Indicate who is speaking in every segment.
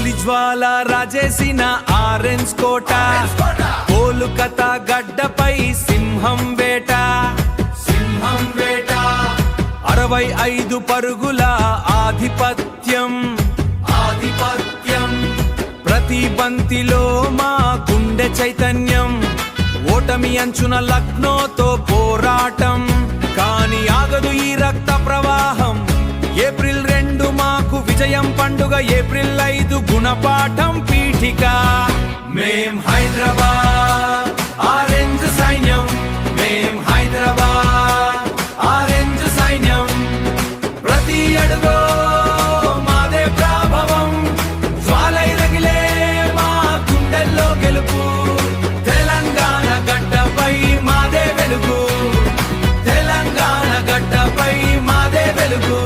Speaker 1: తొలి జ్వాల రాజేసిన ఆరెంజ్ కోట, కోలుకతా గడ్డపై సింహం వేట. 65 పరుగుల ఆధిపత్యం. ప్రతి బంతిలో మా గుండె చైతన్యం. ఓటమి అంచున లక్నోతో పోరాటం, కానీ ఆగదు ఈ రక్త ప్రవాహం. ఏప్రిల్ 2 మాకు విజయం పండుగ, ఏప్రిల్ 5 గుణపాఠం పీఠిక. మేం హైదరాబాద్ ఆరెంజ్ సైన్యం, మేం హైదరాబాద్ ఆరెంజ్ సైన్యం. ప్రతి అడుగో మాదే ప్రభావం, జ్వాలై రగిలే మా గుండెల్లో గెలుపు. తెలంగాణ గడ్డపై మాదే వెలుగు, తెలంగాణ గడ్డపై మాదే వెలుగు.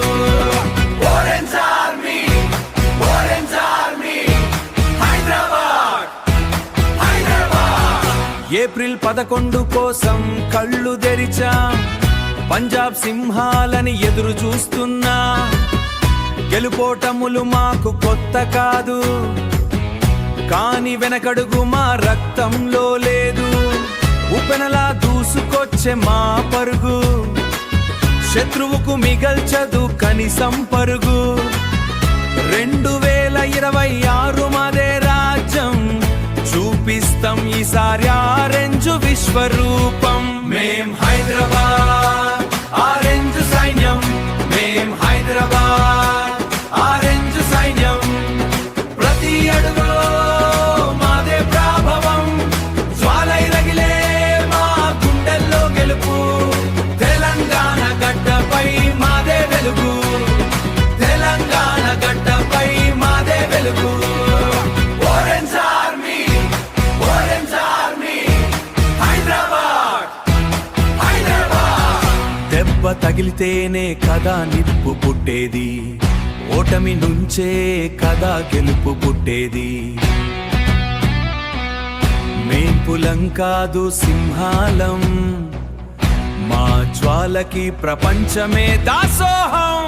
Speaker 1: Orange Army, Orange Army, Hyderabad, Hyderabad. April 11 కోసం కళ్ళు తెరిచాం, పంజాబ్ సింహాలని ఎదురు చూస్తున్నా. గెలుపోటములు మాకు కొత్త కాదు, కాని వెనకడుగు మా రక్తంలో లేదు. ఉపెనలా దూసుకొచ్చే మా పరుగు, శత్రువుకు మిగల్చదు కనీసం పరుగు. 2026 మాదే రాజ్యం, చూపిస్తాం ఈసారి ఆరెంజ్ విశ్వరూపం. మేం హైదరాబాద్ ఆరెంజ్ సైన్యం, మేం హైదరాబాద్ ఆరెంజ్ సైన్యం. ప్రతి అడుగు మాదే ప్రభావం, జ్వాలై రగిలే మా గుండెల్లో గెలుపు. తెలంగాణ గడ్డపై మాదే వెలుగు, తెలంగాణ గడ్డపై మాదే వెలుగు. Orange Army, Orange Army, Hyderabad, Hyderabad. దెబ్బ తగిలితేనే కదా నిప్పు పుట్టేది, ఓటమి నుంచే కదా గెలుపు పుట్టేది. మేం పులం కాదు సింహాలం, మా జ్వాలకి ప్రపంచమే దాసోహం.